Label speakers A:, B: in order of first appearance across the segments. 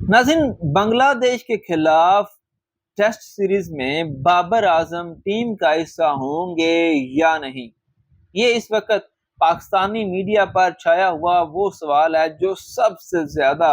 A: नाज़रीन, बांग्लादेश के खिलाफ टेस्ट सीरीज में बाबर आजम टीम का हिस्सा होंगे या नहीं, ये इस वक्त पाकिस्तानी मीडिया पर छाया हुआ वो सवाल है जो सबसे ज्यादा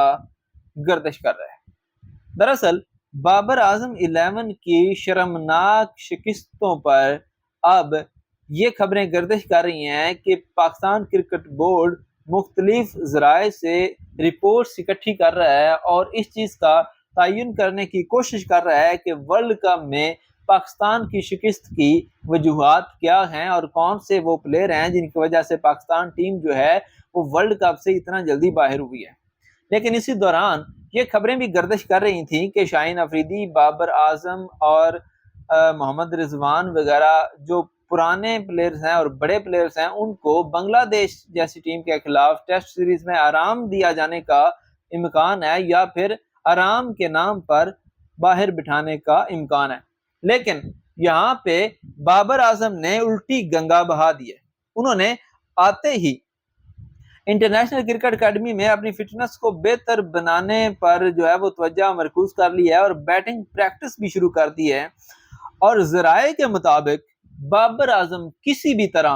A: गर्दिश कर रहा है। दरअसल बाबर आजम 11 की शर्मनाक शिकस्तों पर अब ये खबरें गर्दिश कर रही हैं कि पाकिस्तान क्रिकेट बोर्ड मुख्तलिफ ज़राए से रिपोर्ट्स इकट्ठी कर रहा है और इस चीज़ का तयन करने की कोशिश कर रहा है कि वर्ल्ड कप में पाकिस्तान की शिकस्त की वजूहात क्या हैं और कौन से वो प्लेयर हैं जिनकी वजह से पाकिस्तान टीम जो है वो वर्ल्ड कप से इतना जल्दी बाहर हुई है। लेकिन इसी दौरान ये खबरें भी गर्दिश कर रही थी कि शाहीन अफरीदी, बाबर आजम और मोहम्मद रिजवान वगैरह जो पुराने प्लेयर्स हैं और बड़े प्लेयर्स हैं, उनको बांग्लादेश जैसी टीम के खिलाफ टेस्ट सीरीज में आराम दिया जाने का इम्कान है या फिर आराम के नाम पर बाहर बिठाने का इम्कान है। लेकिन यहाँ पे बाबर आजम ने उल्टी गंगा बहा दी है। उन्होंने आते ही इंटरनेशनल क्रिकेट अकेडमी में अपनी फिटनेस को बेहतर बनाने पर जो है वो तवज्जो मरकूज कर ली है और बैटिंग प्रैक्टिस भी शुरू कर दी है। और ज़राए के मुताबिक बाबर आजम किसी भी तरह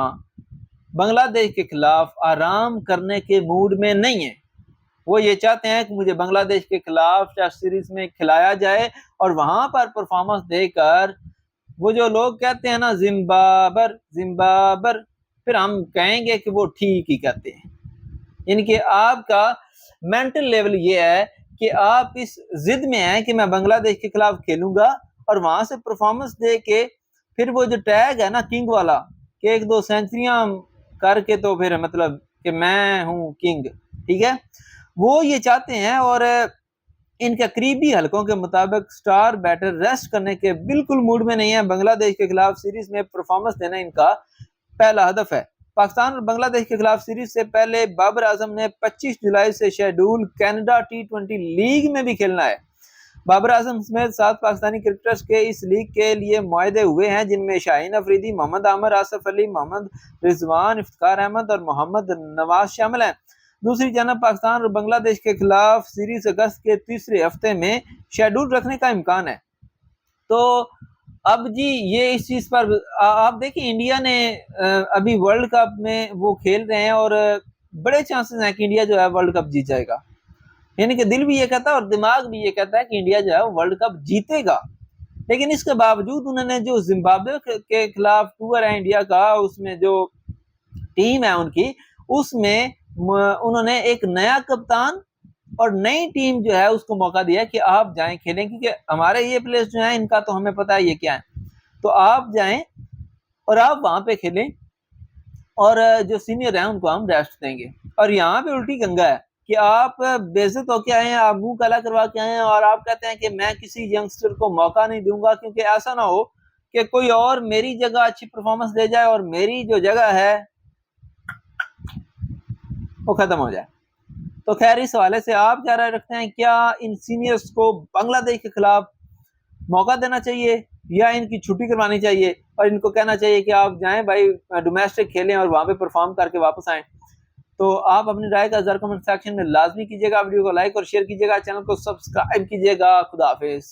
A: बांग्लादेश के खिलाफ आराम करने के मूड में नहीं है। वो ये चाहते हैं कि मुझे बांग्लादेश के खिलाफ टेस्ट सीरीज में खिलाया जाए और वहां पर परफॉर्मेंस देकर वो जो लोग कहते हैं ना जिम्बाबर जिम्बाबर, फिर हम कहेंगे कि वो ठीक ही कहते हैं। यानी कि आपका मेंटल लेवल ये है कि आप इस जिद में हैं कि मैं बांग्लादेश के खिलाफ खेलूंगा और वहां से परफॉर्मेंस दे के फिर वो जो टैग है ना किंग वाला कि 1-2 सेंचुरियां करके तो फिर मतलब कि मैं हूं किंग, ठीक है, वो ये चाहते हैं। और इनके करीबी हलकों के मुताबिक स्टार बैटर रेस्ट करने के बिल्कुल मूड में नहीं है। बांग्लादेश के खिलाफ सीरीज में परफॉर्मेंस देना इनका पहला हदफ है। पाकिस्तान और बांग्लादेश के खिलाफ सीरीज से पहले बाबर आजम ने 25 जुलाई से शेड्यूल कनाडा T20 लीग में भी खेलना है। बाबर आजम समेत 7 पाकिस्तानी क्रिकेटर्स के इस लीग के लिए मुआहदे हुए हैं, जिनमें शाहीन अफरीदी, मोहम्मद आमिर, आसिफ अली, मोहम्मद रिजवान, इफ्तिखार अहमद और मोहम्मद नवाज शामिल हैं। दूसरी जानब पाकिस्तान और बांग्लादेश के खिलाफ सीरीज अगस्त के तीसरे हफ्ते में शेड्यूल रखने का इम्कान है। तो अब जी ये इस चीज पर आप देखिए, इंडिया ने अभी वर्ल्ड कप में वो खेल रहे हैं और बड़े चांसेस हैं कि इंडिया जो है वर्ल्ड कप जीत जाएगा। यानी कि दिल भी ये कहता है और दिमाग भी ये कहता है कि इंडिया जो है वर्ल्ड कप जीतेगा। लेकिन इसके बावजूद उन्होंने जो जिम्बाब्वे के खिलाफ टूर है इंडिया का, उसमें जो टीम है उनकी, उसमें उन्होंने एक नया कप्तान और नई टीम जो है उसको मौका दिया कि आप जाएं खेलें, क्योंकि हमारे ये प्लेयर्स जो हैं इनका तो हमें पता है ये क्या है, तो आप जाएं और आप वहां पे खेलें और जो सीनियर हैं उनको हम रेस्ट देंगे। और यहाँ पे उल्टी गंगा है कि आप बेइज्जत होके आए हैं, आप मुंह काला करवा के आए हैं और आप कहते हैं कि मैं किसी यंगस्टर को मौका नहीं दूंगा, क्योंकि ऐसा ना हो कि कोई और मेरी जगह अच्छी परफॉर्मेंस दे जाए और मेरी जो जगह है वो खत्म हो जाए। तो खैर, इस हवाले से आप क्या राय रखते हैं? क्या इन सीनियर्स को बांग्लादेश के खिलाफ मौका देना चाहिए या इनकी छुट्टी करवानी चाहिए और इनको कहना चाहिए कि आप जाएं भाई डोमेस्टिक खेलें और वहां पे परफॉर्म करके वापस आएं? तो आप अपनी राय का जरूर कमेंट सेक्शन में लाजमी कीजिएगा, वीडियो को लाइक और शेयर कीजिएगा, चैनल को सब्सक्राइब कीजिएगा। खुदा हाफिज।